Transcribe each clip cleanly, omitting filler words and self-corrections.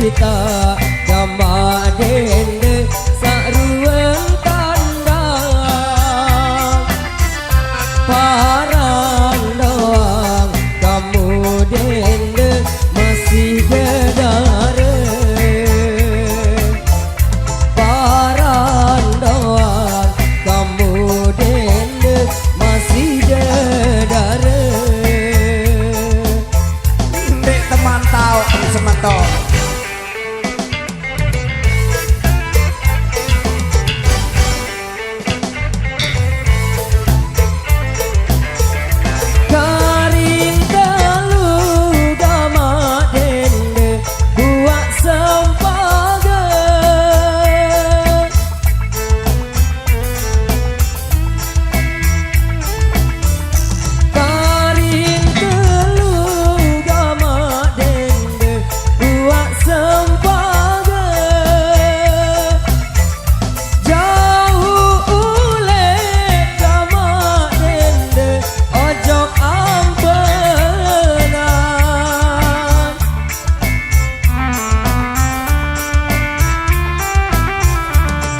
kita Jama dende Sakruang tandang Parang doang Kamu dende Masih gedara Parang doang Kamu dende Masih gedara Dek teman tahu semeton Karing telu gama dende buat sempaga Karing telu gama dende buat sempaga Jauh ule gama dende ojo ampenan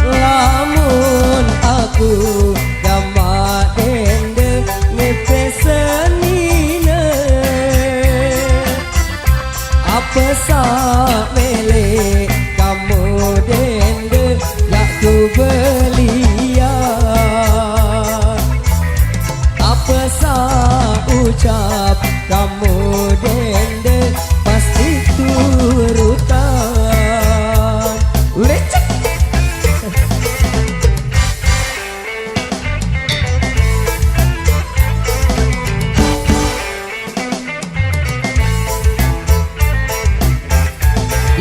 Lamun aku gama dende ngepe senine Apa sak mele kamu dende yak ku belian Apa sak ucap kamu dende pasti turutan Lecek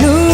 Lu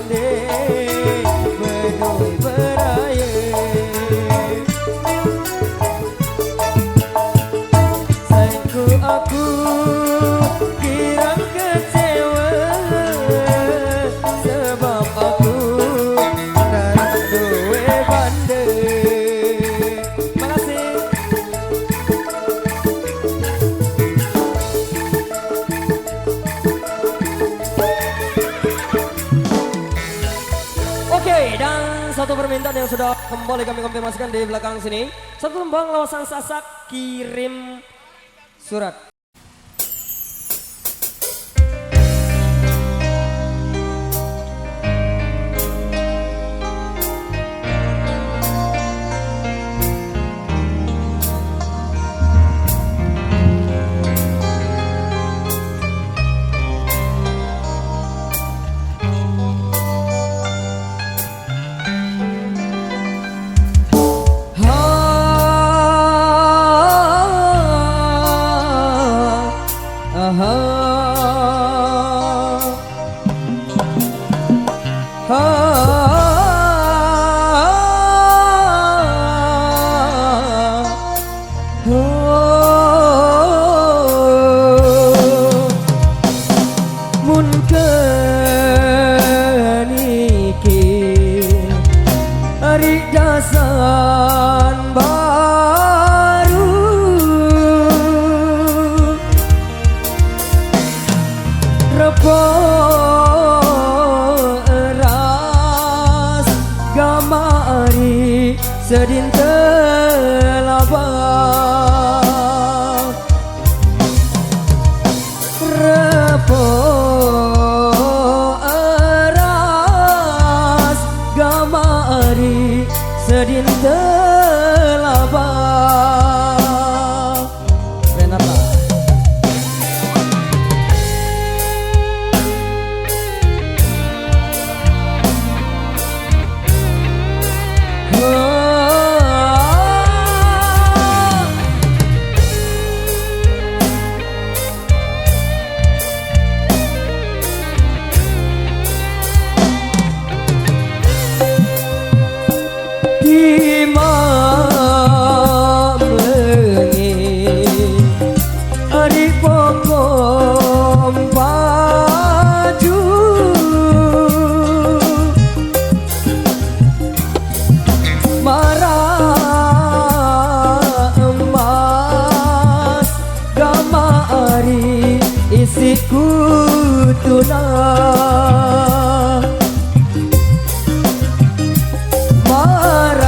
dende bedoi beraya sayangku aku kirang kecewa sebab aku dan duwe bande. Makasih. Oke, dan satu permintaan yang sudah kembali kami konfirmasikan di belakang sini. Satu tembang lawasan Sasak kirim surat. Dasan baru repo eras gamari sedin telabang repo eras gamari sedin telabang Renata. Isiku tunah marah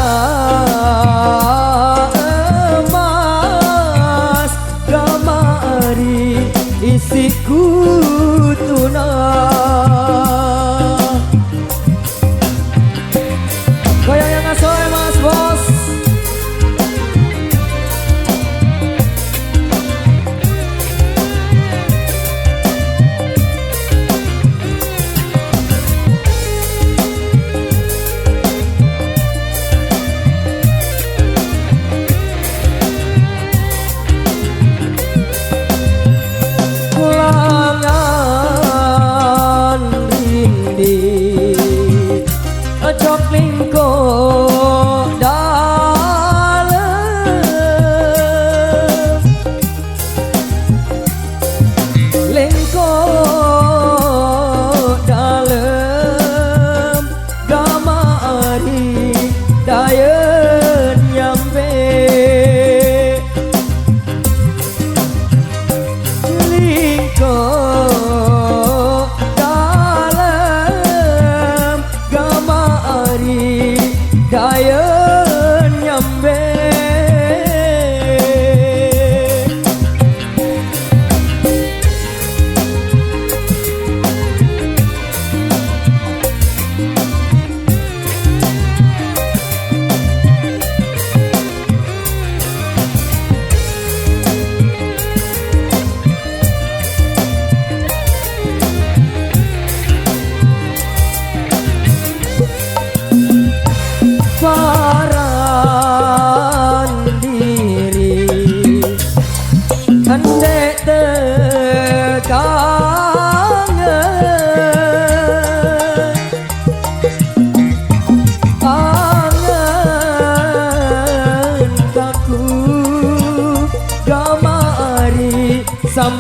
emas gamari isiku tunah goyang yang asoy mas bos.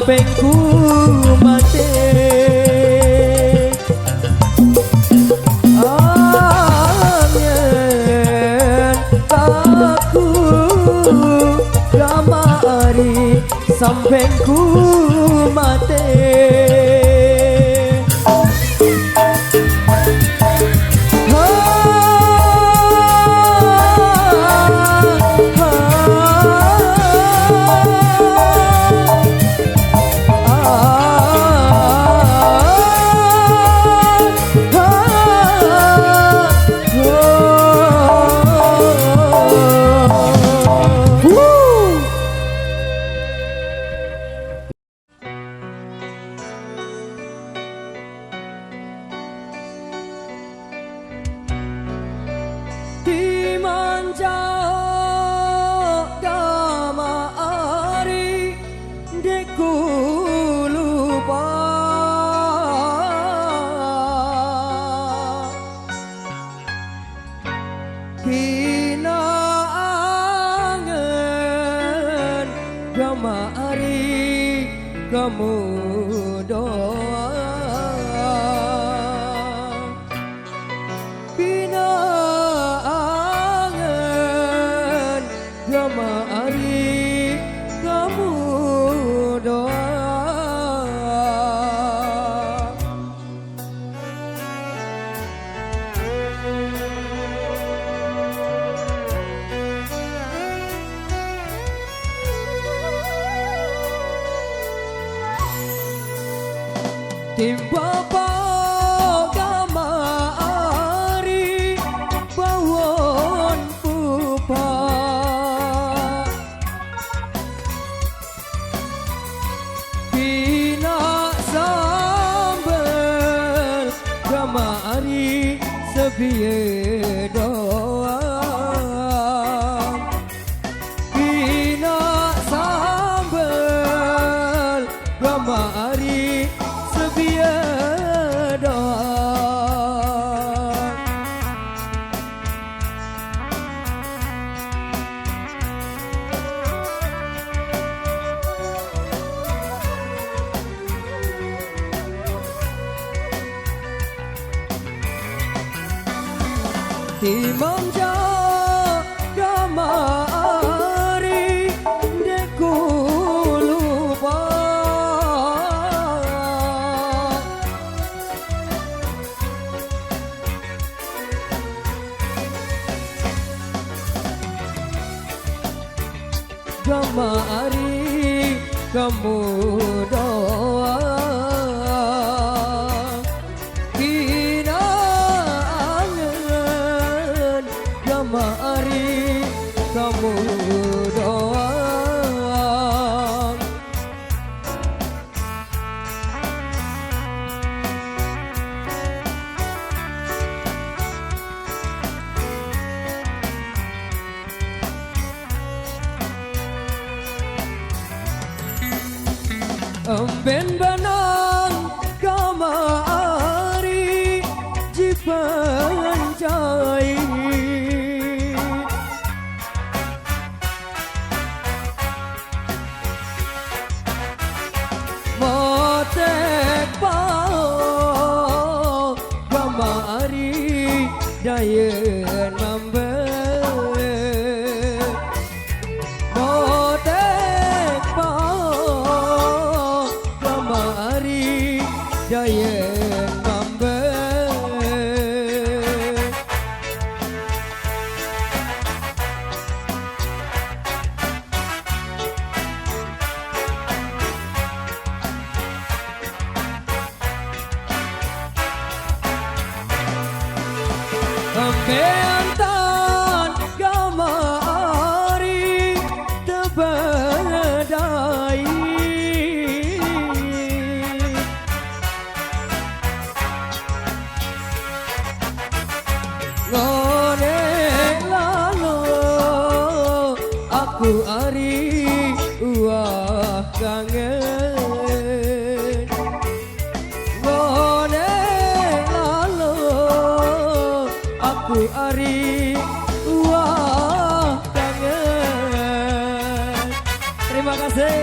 sampai ku mati. Angin aku kamari sampai ku mati. Dimanja kamari deku lupa kina angen kamari kamu doa kina mari kamu doa. Timba kamari bawon pupa kamari sepiye doa kina sambel kamari sepiye doa. Dimanja kamari deku lupa kamari kamu doa mari kamu doa. Ben benang kamari jipancai motek pao kamari dayen mambe motek pao kamari dayen mambe Ambeantan kamari tebedai ngone lalu aku ari wah kangen ngone lalu aku ari wah kangen. Terima kasih.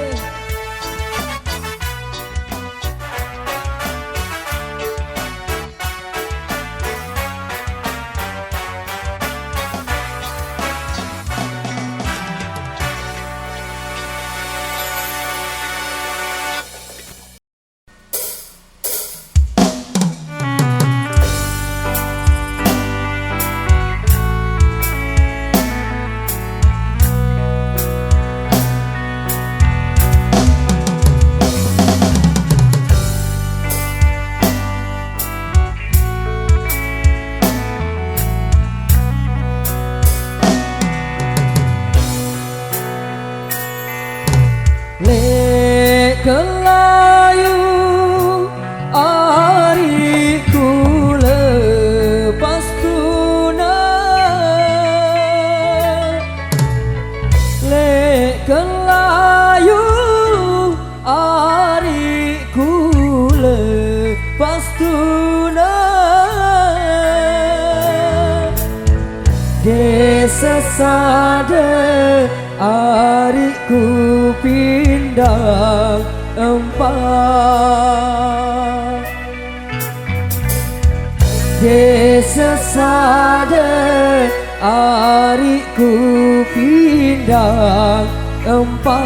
kelayu ari ku lepas tunai lek kelayu ari ku lepas tunai desa sade ari ku pindah empat desa sade ari ku pindah empat.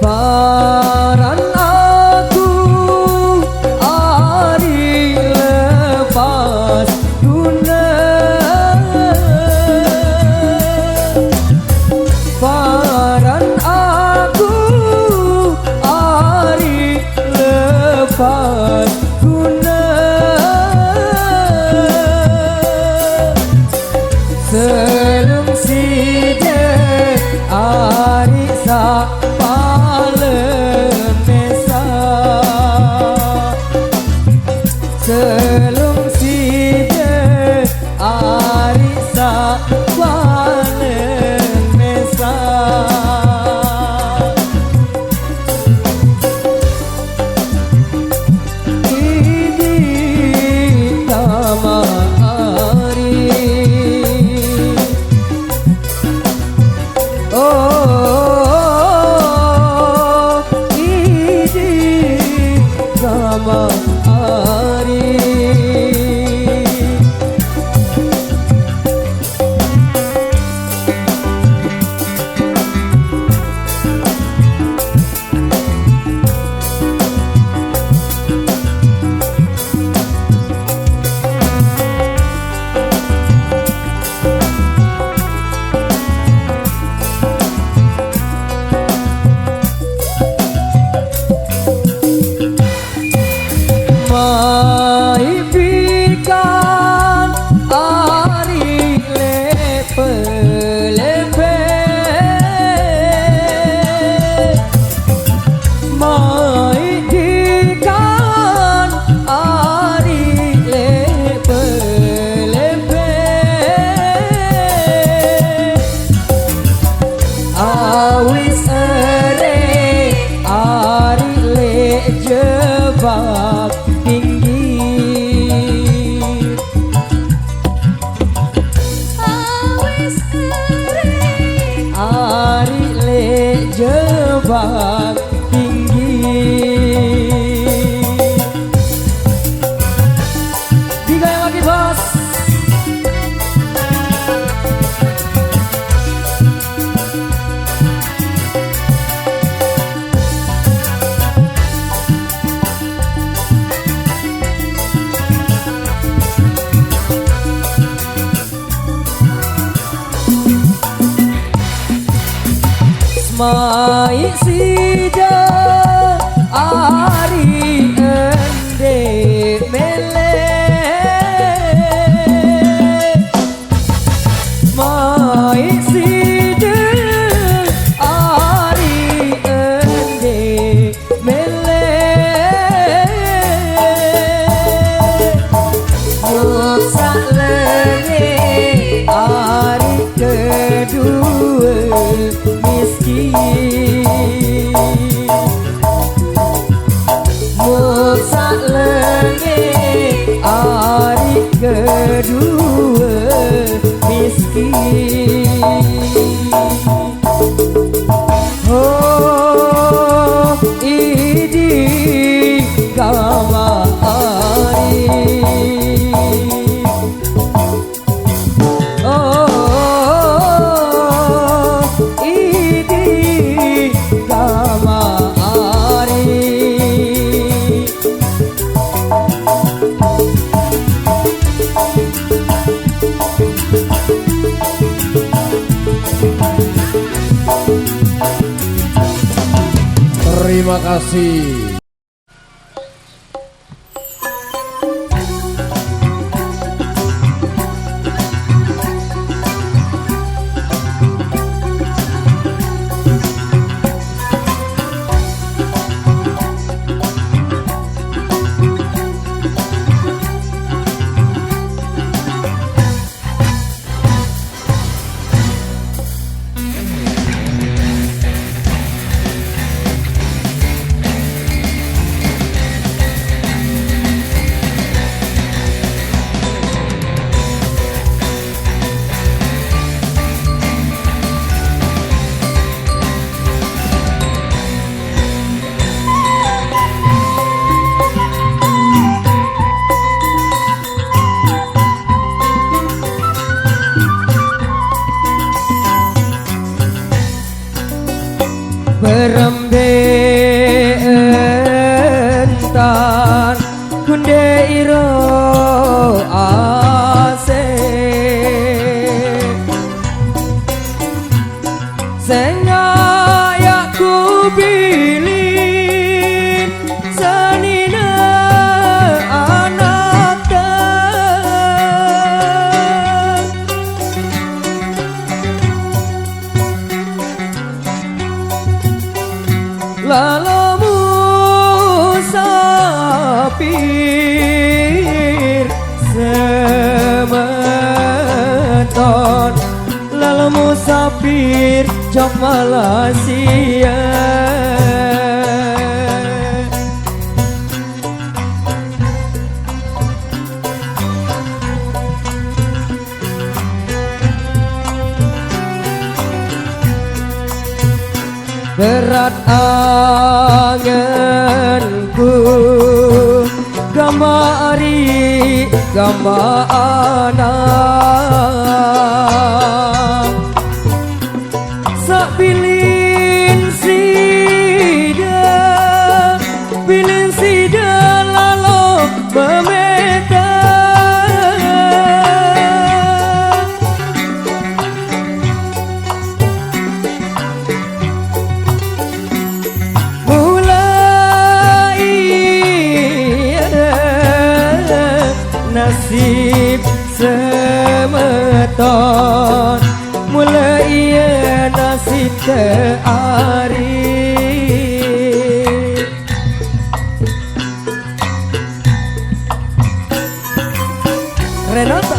Paran aku ari lepas tunai paran aku ari lepas tunai selum side ari sa selum side ari sa palen mesa ini tama ari oh ini tama maipikan ari lepe-lepe maipikan ari lepe-lepe awis ere ari le jebak ari le jebak tinggi digoyang lagi bos. Mai sida ari ende mele mai sida ari ende mele musa lenge ari kedua musa lenge ari kedua miskin oh idi kama ari Terima kasih. Berembentan kunde iro ase sengaya ku bilin sanina anak lalu musafir semeton lalu musafir jok Malaysia berat anganku gamari gama anak sak bilin sida lalu memeta nasib semeton mulai ia nasib keari Renata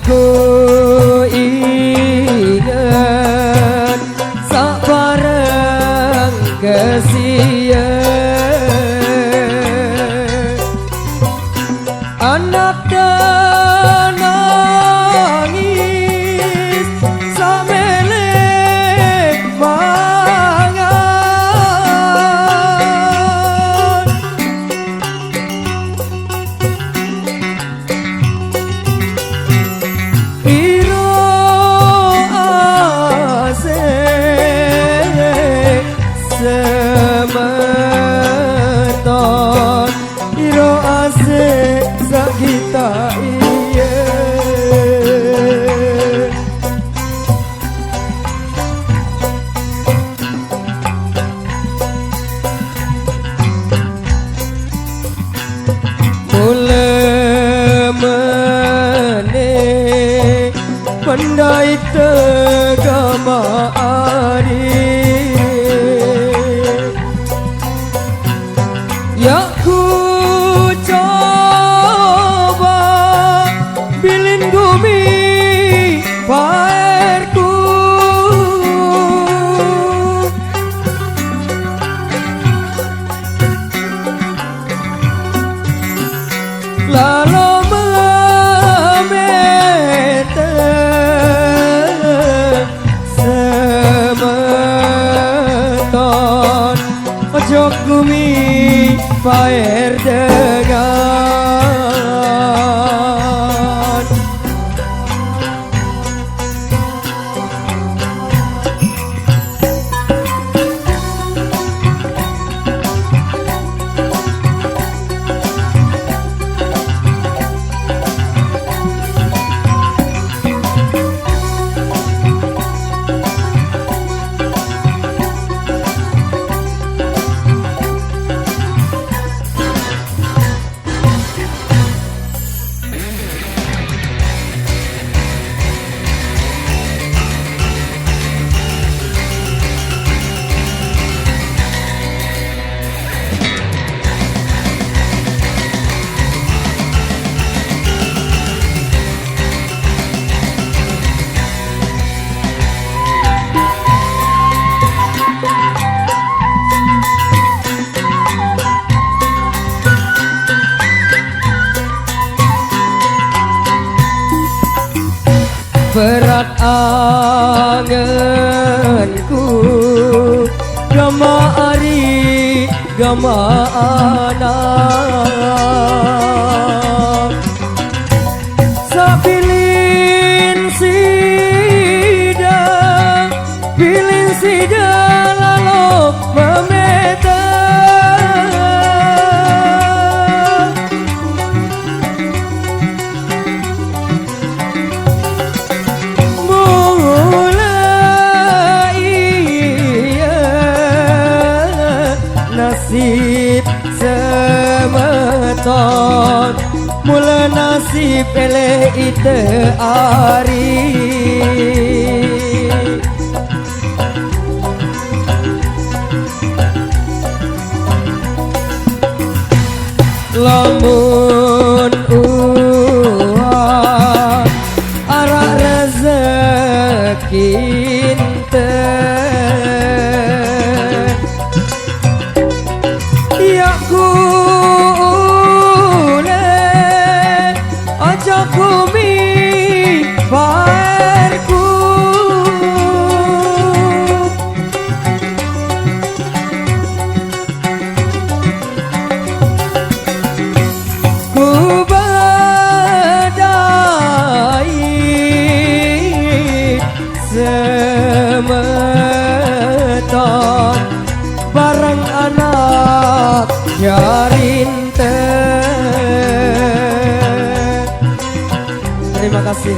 ku ingat sak bareng kesia anak nangis sak melek mangan semeton iro asik sakita iya mulai meneh pandai tegama ari ya ku coba Fair dengan berat anganku gama ari gama anak sapilin sida lalu memeta nasib semeton mula nasib eleh ite ari lamun uang arak rezeki semeton barang anak jarinte. Terima kasih.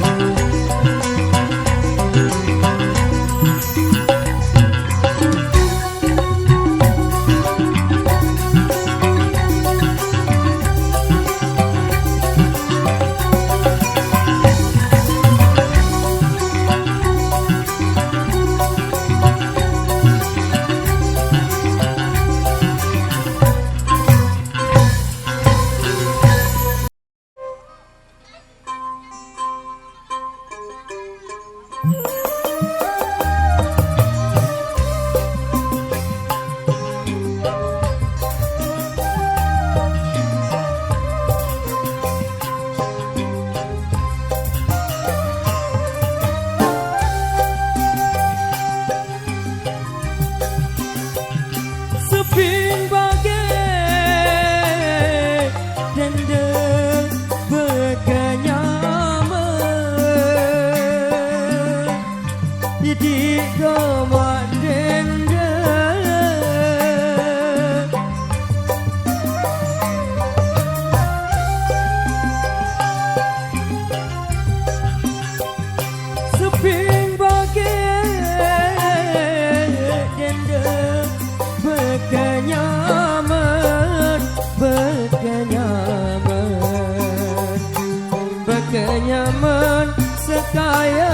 Kenyaman sekaya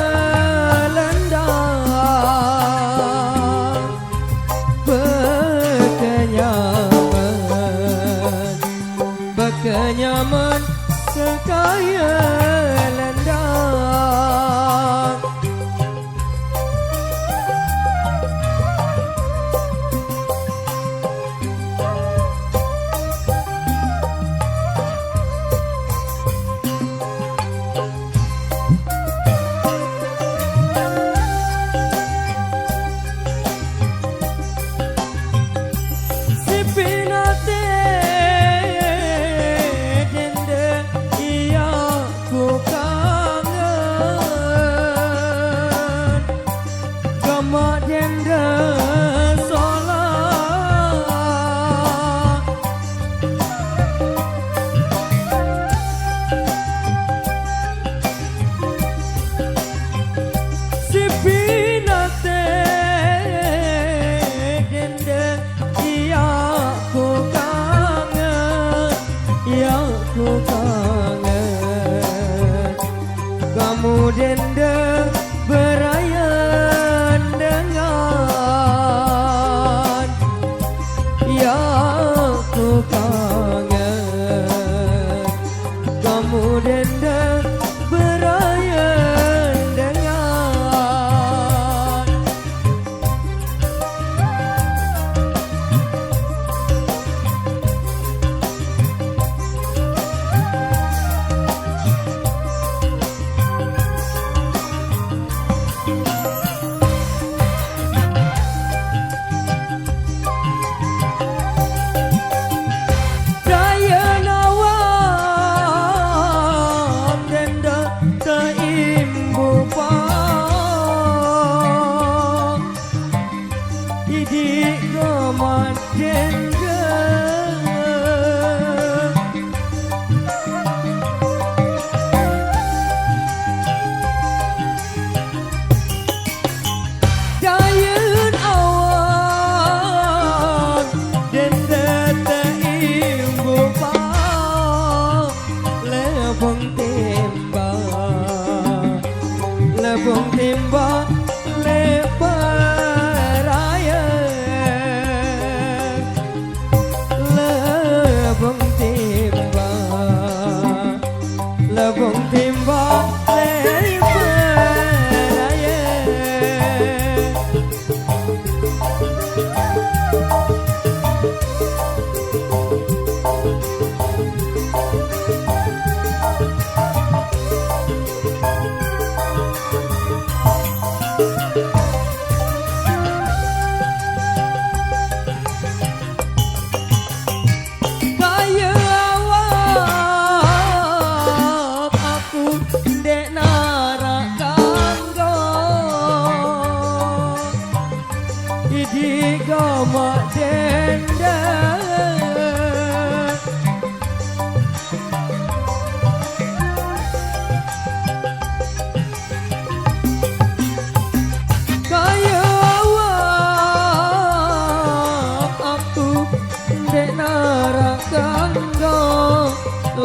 lendang Bekenyaman sekaya lendang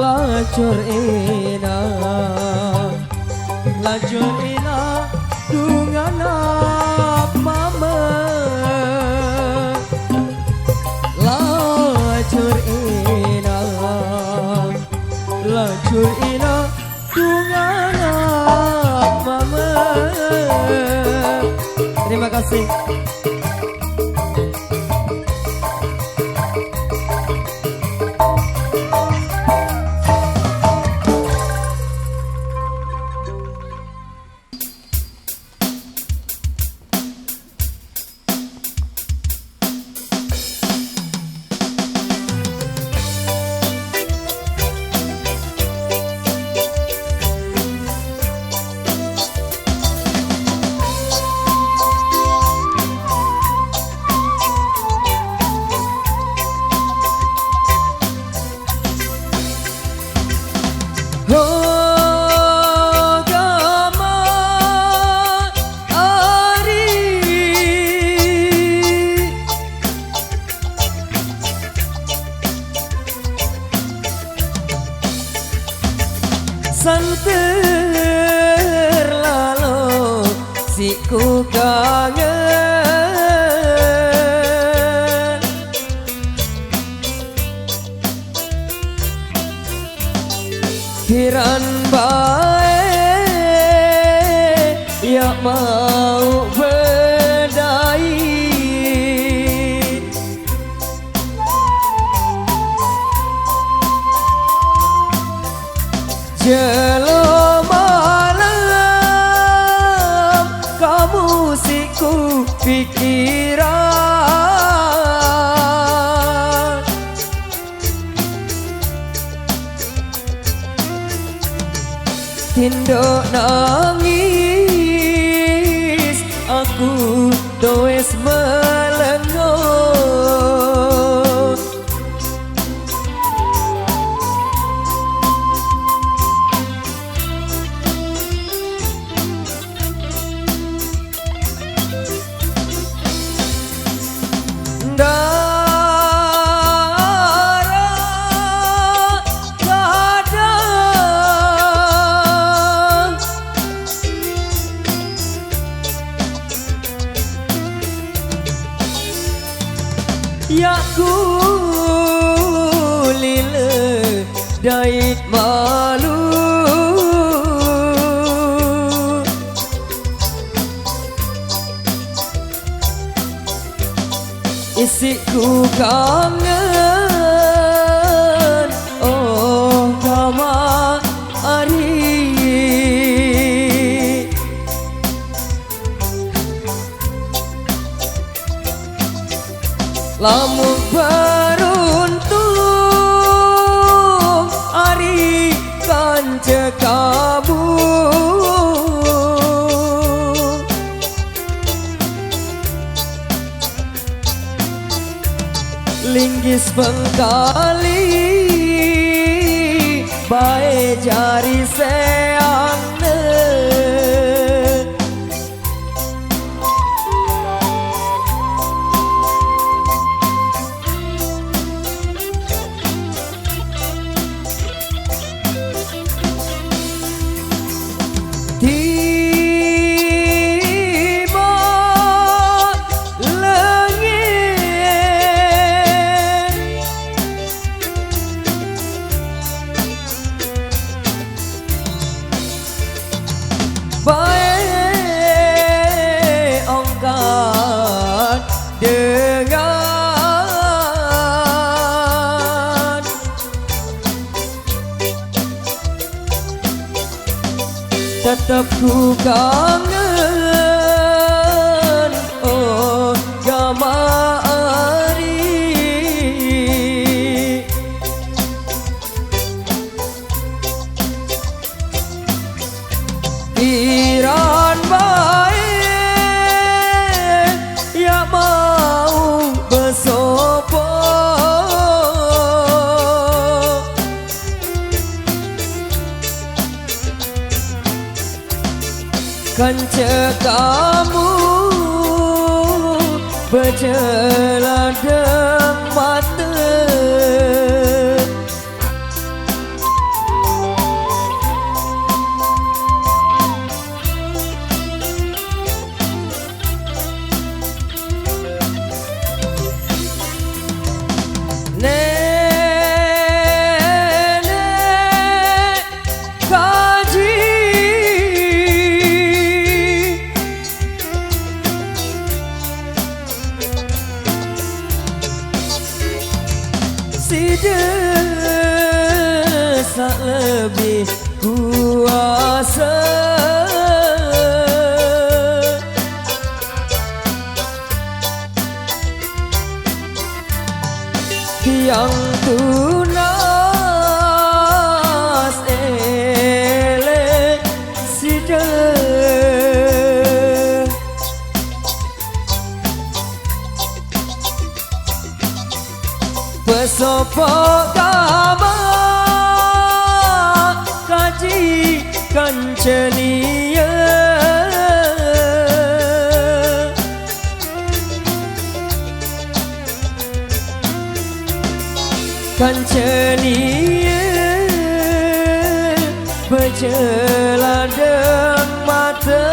lajur ina dungana mama lajur ina dungana mama. Terima kasih. Santer lalu si ku kangen Kiran bae ya mau berdai Jelo malam kamu siku pikiran Tindo nangis aku does melengo Ya kulile dait malu Isiku kangen oh kama ari Lamun beruntung ari kance kamu Linggis pengkali bae jari seangne Baik ongkat dengan tetap ku kangen oh gamari Iran baik ya mau besopo Kance kamu berjeladang mata si desa lebih kuasa. Yang tunas elek si pesopok gama kaji kancelia kancelia berjeladang mata.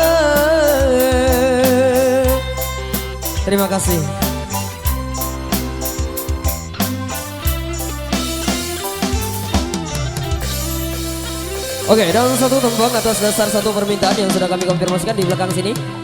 Terima kasih. Oke, dan satu tembang atas dasar satu permintaan yang sudah kami konfirmasikan di belakang sini.